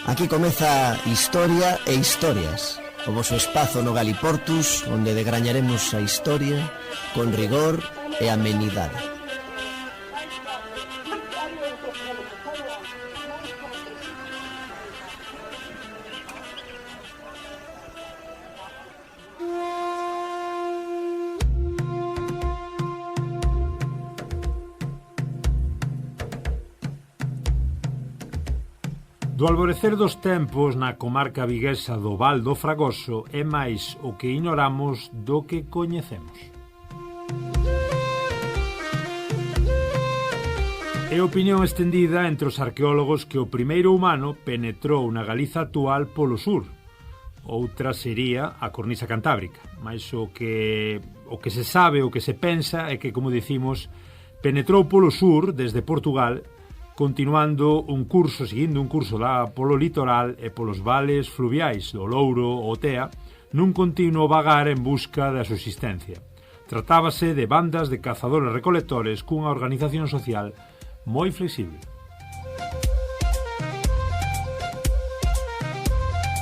Aquí comeza Historia e Historias, o voso espazo no Galiportus, onde degrañaremos a historia con rigor e amenidade. Do alvorecer dos tempos na comarca viguesa do Val do Fragoso é máis o que ignoramos do que coñecemos. É opinión estendida entre os arqueólogos que o primeiro humano penetrou na Galiza actual polo sur. Outra sería a cornisa cantábrica, mas o que se sabe, o que se pensa é que, como dicimos, penetrou polo sur desde Portugal, continuando seguindo un curso polo litoral e polos vales fluviais do Louro ou Tea, nun continuo vagar en busca da subsistencia. Tratábase de bandas de cazadores-recolectores cunha organización social moi flexible.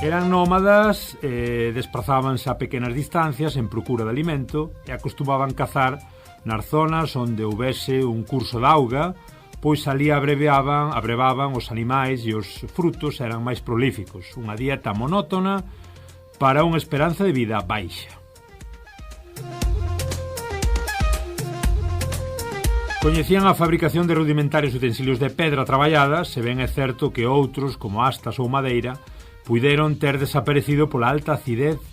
Eran nómadas, desprazábanse a pequenas distancias en procura de alimento e acostumaban cazar nas zonas onde houbese un curso de auga, pois ali abrevaban os animais e os frutos eran máis prolíficos, unha dieta monótona para unha esperanza de vida baixa. Coñecían a fabricación de rudimentarios utensilios de pedra traballada, se ben é certo que outros, como astas ou madeira, puideron ter desaparecido pola alta acidez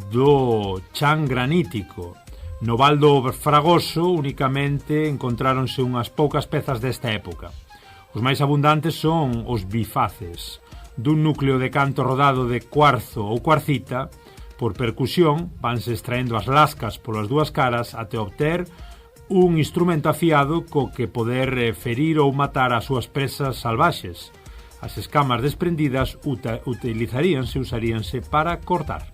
do chan granítico. No Val do Fragoso únicamente encontráronse unhas poucas pezas desta época. Os máis abundantes son os bifaces, dun núcleo de canto rodado de cuarzo ou cuarcita. Por percusión vanse extraendo as lascas polas dúas caras até obter un instrumento afiado co que poder ferir ou matar as súas presas salvaxes. As escamas desprendidas usaríanse para cortar.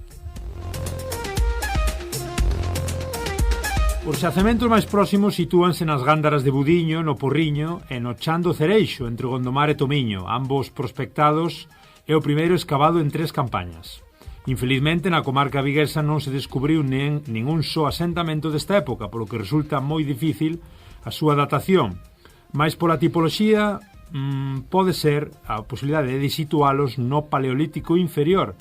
Os xacementos máis próximos sitúanse nas Gándaras de Budiño, no Porriño e no Chan do Cereixo, entre Gondomar e Tomiño, ambos prospectados e o primeiro escavado en 3 campañas. Infelizmente, na comarca viguesa non se descubriu ningún só asentamento desta época, polo que resulta moi difícil a súa datación, mais pola tipoloxía pode ser a posibilidade de situalos no Paleolítico inferior,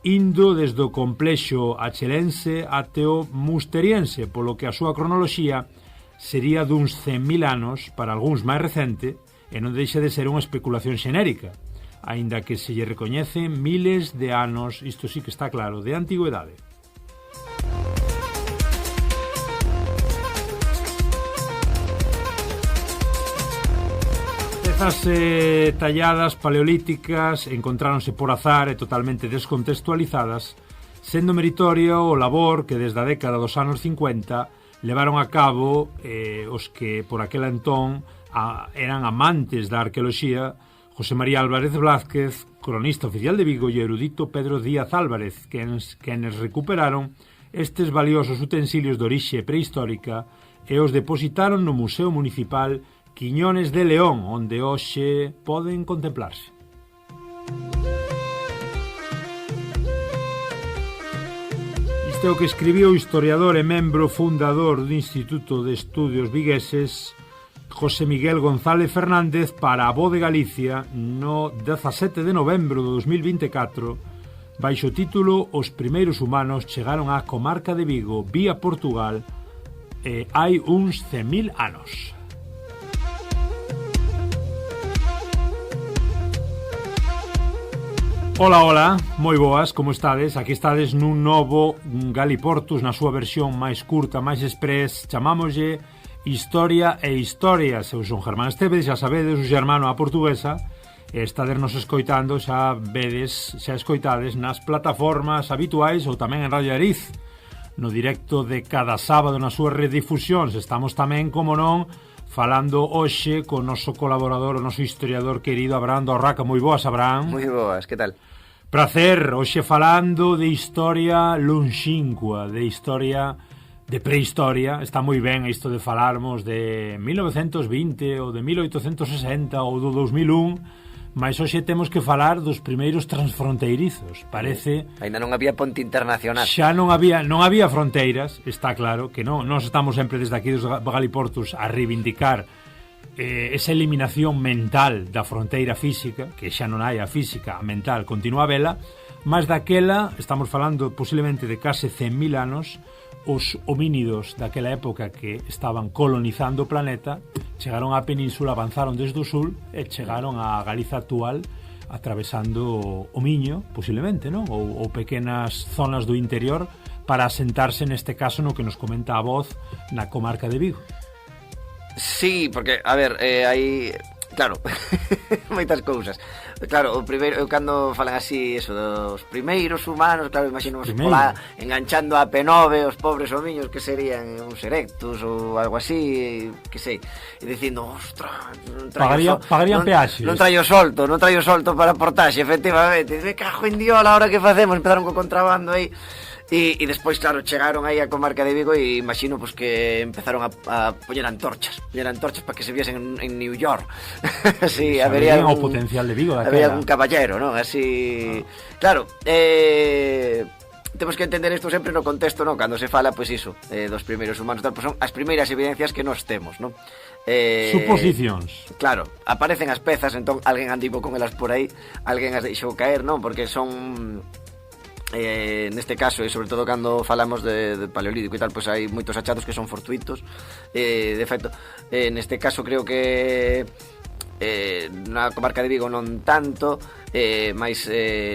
indo desde o complexo achelense até o musteriense, polo que a súa cronoloxía sería duns 100.000 anos para algúns máis recente e non deixa de ser unha especulación xenérica, aínda que se lle recoñecen miles de anos, isto sí que está claro, de antigüedade. Pezas talladas paleolíticas encontráronse por azar e totalmente descontextualizadas, sendo meritorio o labor que desde a década dos anos 50 levaron a cabo os que por aquel entón eran amantes da arqueoloxía, José María Álvarez Blázquez, cronista oficial de Vigo, e o erudito Pedro Díaz Álvarez, quenes recuperaron estes valiosos utensilios de orixe prehistórica e os depositaron no Museo Municipal Quiñones de León, onde hoxe poden contemplarse. Isto é o que escribiu o historiador e membro fundador do Instituto de Estudios Vigueses, José Miguel González Fernández, para a Voz de Galicia no 17 de novembro de 2024, baixo o título Os primeiros humanos chegaron á comarca de Vigo vía Portugal hai uns 100.000 anos. Ola, moi boas, como estades? Aquí estades nun novo Galiportus na súa versión máis curta, máis express, chamámoslle Historia e Historias. Eu son Germán Esteves, xa sabedes, o xermano a portuguesa, e estadernos escoitando, xa escoitades nas plataformas habituais ou tamén en Radio Ariz, no directo de cada sábado nas súas redifusións. Estamos tamén, como non, falando hoxe con o noso colaborador, o noso historiador querido Abraham Dorraca. Moi boas, Abraham. Moi boas, que tal? Prazer, hoxe falando de historia lonxíncua, de historia de prehistoria. Está moi ben isto de falarmos de 1920 ou de 1860 ou do 2001, Mas hoxe temos que falar dos primeiros transfronteirizos. Parece... Ainda non había ponte internacional. Xa non había fronteiras, está claro que non. Nós estamos sempre desde aquí dos Galiportus a reivindicar esa eliminación mental da fronteira física, que xa non hai a física, a mental continúa a vela, mas daquela, estamos falando posiblemente de case 100.000 anos, os homínidos daquela época que estaban colonizando o planeta chegaron á península, avanzaron desde o sul e chegaron á Galiza actual atravesando o Miño, posiblemente, non? Ou pequenas zonas do interior para asentarse neste caso no que nos comenta a voz na comarca de Vigo. Sí, porque, a ver, hai... Claro, moitas cousas. Claro, o primeiro, cando falan así, eso, dos primeiros humanos, claro, imaginamos pola, enganchando a P9 os pobres homiños que serían uns erectus ou algo así, que sei, e dicindo, ostra, pagarían peaxes. Non traio solto para portaxe, efectivamente. Me cajo en diola, ahora que facemos, empezaron co contrabando aí. E despois, claro, chegaron aí a comarca de Vigo e imagino pues, que empezaron a poñer antorchas para que se viesen en New York. Así, habría algún, o potencial de Vigo había algún caballero, non? Así, claro, temos que entender isto sempre no contexto, non? Cando se fala, pois iso, dos primeiros humanos, tal, pues son as primeiras evidencias que nós temos, non? Suposicións. Claro, aparecen as pezas, entón alguén andivo con elas por aí, alguén as deixou caer, non? Porque son... neste caso, e sobre todo cando falamos de paleolítico e tal, pois hai moitos achados que son fortuitos. De feito, neste caso creo que na comarca de Vigo non tanto, mais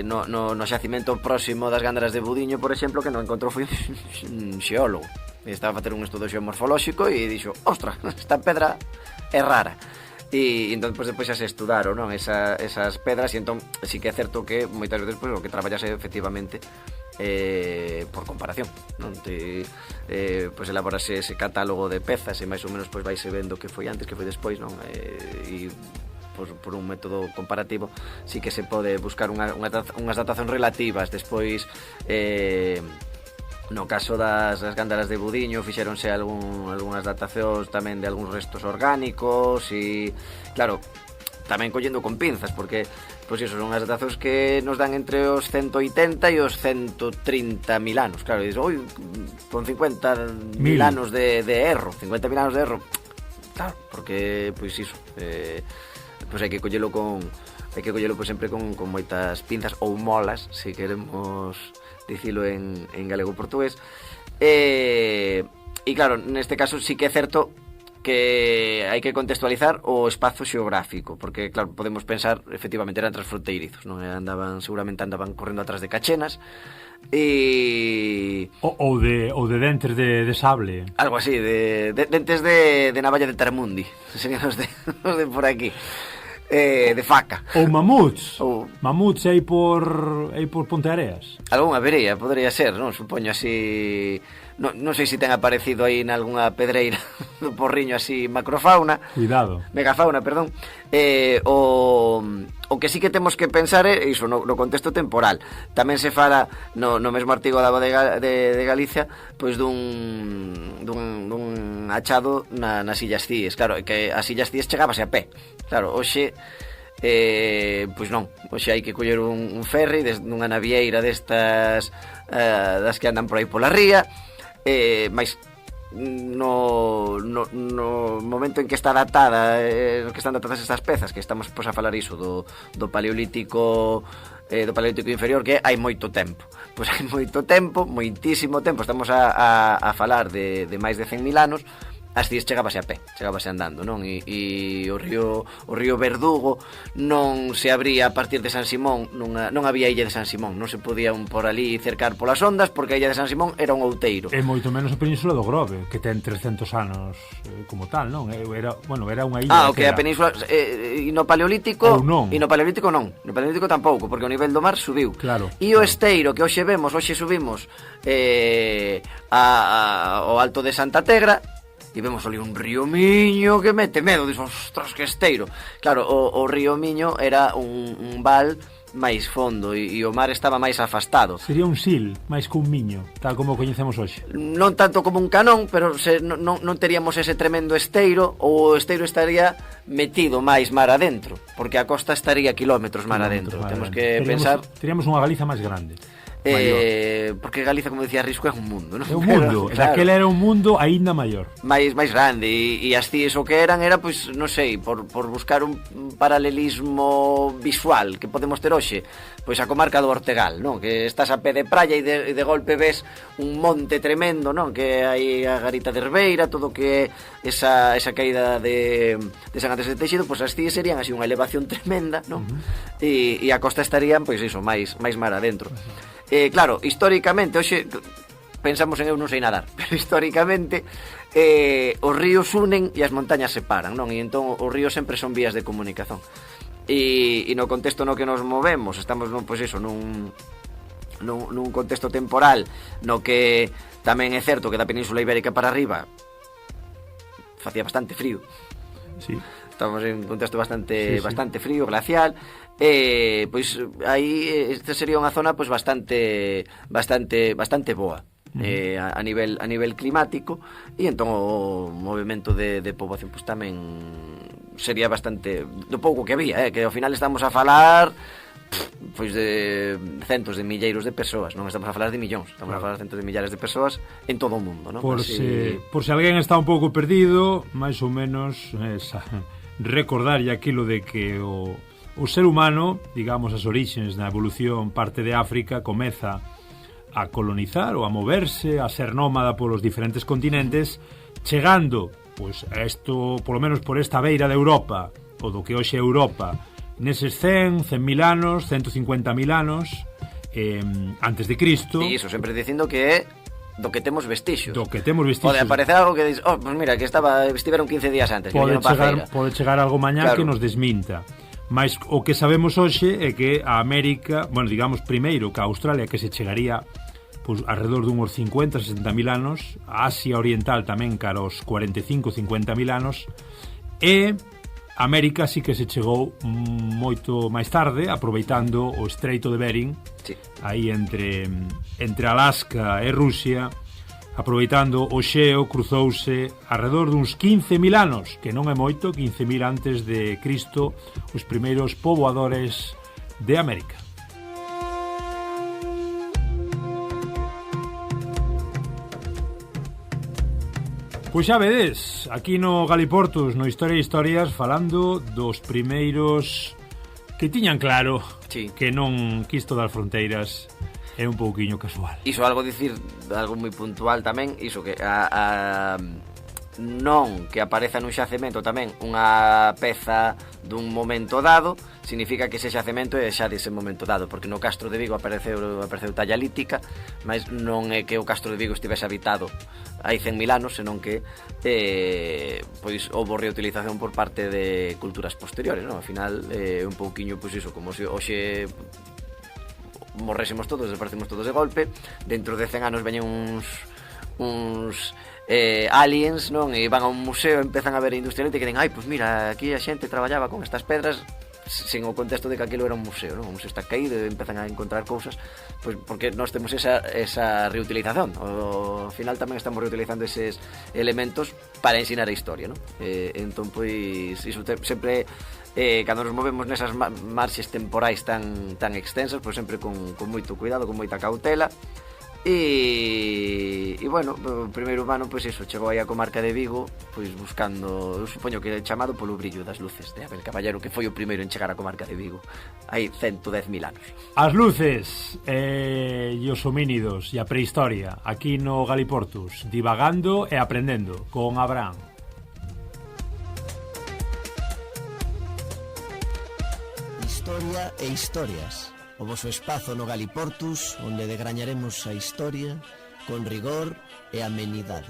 no xacimento próximo das Gándaras de Budiño, por exemplo, que non encontrou foi un xeólogo. Estaba a facer un estudo xeomorfolóxico e dixo, ostra, esta pedra é rara. E entón despois xa se estudaron, non, esas pedras, e entón sí que é certo que moitas veces pois, o que traballase efectivamente por comparación, non? Pois elaborase ese catálogo de pezas e máis ou menos pois vaise vendo que foi antes, que foi despois, non? E por un método comparativo sí que se pode buscar unhas datacións relativas. Despois no caso das Gándaras de Budiño fixéronse algunhas datacións tamén de algúns restos orgánicos e, claro, tamén collendo con pinzas, porque, pois iso, son as datacións que nos dan entre os 180 e os 130.000 anos. Claro, e dices, oi, con 50.000 anos de erro, 50.000 anos de erro. Claro, porque, pois iso, pois hai que collelo pois sempre con moitas pinzas ou molas, se queremos dicilo en galego-portugués. E claro, neste caso sí que é certo que hai que contextualizar o espazo xeográfico, porque claro, podemos pensar, efectivamente, eran transfronteirizos, non? Seguramente andaban correndo atrás de cachenas e... ou de dentes de sable. Algo así, de dentes de navalla de Taramundi, serían os de por aquí. De faca. Ou mamuts. Mamuts aí por Ponteareas. Algúnha vería, podría ser, non? Supoño así... Non sei se ten aparecido aí en algunha pedreira do Porriño así macrofauna. Cuidado. Megafauna, perdón. O que sí que temos que pensar é iso, no contexto temporal. Tamén se fala no mesmo artigo da Voz de Galicia, pois dun achado nas Illas Cíes. Claro, que as Illas Cíes chegábase a pé. Claro, hoxe pois non, hoxe hai que coller un ferry desde unha navieira destas das que andan por aí pola ría, mais no momento en que está datada, no que están datadas estas pezas, que estamos pois, a falar iso do paleolítico inferior, que hai moito tempo. Pois hai moito tempo, moitísimo tempo, estamos a falar de máis de 100.000 anos. As Cíes chegábase a pé, chegábase andando, non? E o río Verdugo non se abría a partir de San Simón, non había illa de San Simón, non se podían por ali cercar polas ondas, porque a illa de San Simón era un outeiro. E moito menos a península do Grove, que ten 300 anos como tal, non? Era unha illa. A península e no Paleolítico non. E no Paleolítico non, no Paleolítico tampouco, porque o nivel do mar subiu. Claro. E o esteiro que hoxe subimos ao Alto de Santa Tegra, e vemos ali un río Miño que mete medo, dices, ostras, que esteiro. Claro, o río Miño era un val máis fondo e o mar estaba máis afastado. Sería un sil, máis que un miño, tal como o coñecemos hoxe. Non tanto como un canón, pero non teríamos ese tremendo esteiro, ou o esteiro estaría metido máis mar adentro, porque a costa estaría kilómetros mar adentro. Temos que pensar... Teríamos unha Galiza máis grande. Porque Galiza, como decía Risco, é un mundo, non? É un mundo, claro, daquela era un mundo aínda maior, máis grande, e as cíes o que eran era, pois, non sei, por buscar un paralelismo visual que podemos ter hoxe, pois a comarca do Ortegal, non? Que estás a pé de praia e de golpe ves un monte tremendo, non? Que hai a Garita de Herbeira, todo que esa caída de San Antes de Teixido, pois as cíes serían así unha elevación tremenda, non? E a costa estarían, pois iso, máis mar adentro. Claro, históricamente, hoxe pensamos en eu non sei nadar, pero históricamente os ríos unen e as montañas separan, non? E entón os ríos sempre son vías de comunicación. E no contexto no que nos movemos, estamos pois iso, nun contexto temporal no que tamén é certo que da Península Ibérica para arriba facía bastante frío. Sí. Estamos en un contexto bastante frío, glacial. Pois aí esta sería unha zona pois bastante boa a nivel climático, e entón o movimento de poboación pois tamén sería bastante do pouco que había, que ao final estamos a falar pois de centos de milleiros de persoas, non estamos a falar de millóns, estamos a falar de centos de millares de persoas en todo o mundo, non? Por se alguén está un pouco perdido, máis ou menos recordarlle aquilo de que o ser humano, digamos, as orixes na evolución parte de África, comeza a colonizar ou a moverse, a ser nómada polos diferentes continentes, chegando, pois, a isto, polo menos por esta beira de Europa, ou do que hoxe é Europa, neses 100.000 anos, 150.000 anos, antes de Cristo. E iso, sempre dicindo que é do que temos vestixios. Pode aparecer algo que dices, pues mira, que estiveron 15 días antes. Pode chegar algo mañá, claro, que nos desminta. Mas o que sabemos hoxe é que a América, bueno, digamos primeiro que a Australia, que se chegaría pois alrededor dunhos 50-60.000 anos, a Asia Oriental tamén cara aos 45-50.000 anos, e América sí que se chegou moito máis tarde, aproveitando o Estreito de Bering, sí, aí entre Alaska e Rusia. Aproveitando o xeo, cruzouse alrededor duns 15.000 anos, que non é moito, 15.000 antes de Cristo, os primeiros poboadores de América. Pois xa vedes, aquí no Galiportus, no Historia e Historias, falando dos primeiros que tiñan claro, sí, que non quisto das fronteiras é un pouquiño casual. Iso algo dicir, algo moi puntual tamén, iso que non que apareza nun xacemento tamén unha peza dun momento dado, significa que ese xacemento é xa dese momento dado, porque no Castro de Vigo apareceu talla lítica, mas non é que o Castro de Vigo estivese habitado hai 100.000 anos, senón que pois houve reutilización por parte de culturas posteriores, non? Ao final un pouquiño pois iso, como se hoxe morrésemos todos, desaparecemos todos de golpe, dentro de 100 anos veñen uns aliens, non? E van a un museo, empezan a ver industrialmente, que den, ai, pois mira, aquí a xente traballaba con estas pedras, sen o contexto de que aquilo era un museo, non? O museo está caído e empezan a encontrar cousas, pois porque nós temos esa reutilización. Ao final tamén estamos reutilizando eses elementos para ensinar a historia, non? Entón, pois, iso sempre cando nos movemos nesas marxes temporais tan extensas, pois sempre con moito cuidado, con moita cautela. E bueno, o primeiro humano, pois iso, chegou aí a comarca de Vigo, pois buscando, eu supoño que é chamado polo brillo das luces de Abel Caballero, que foi o primeiro en chegar a comarca de Vigo hai 110.000 anos. As luces e os homínidos e a prehistoria aquí no Galiportus, divagando e aprendendo con Abraham. Historia e historias, o voso espazo no Galiportus, onde degrañaremos a historia con rigor e amenidade.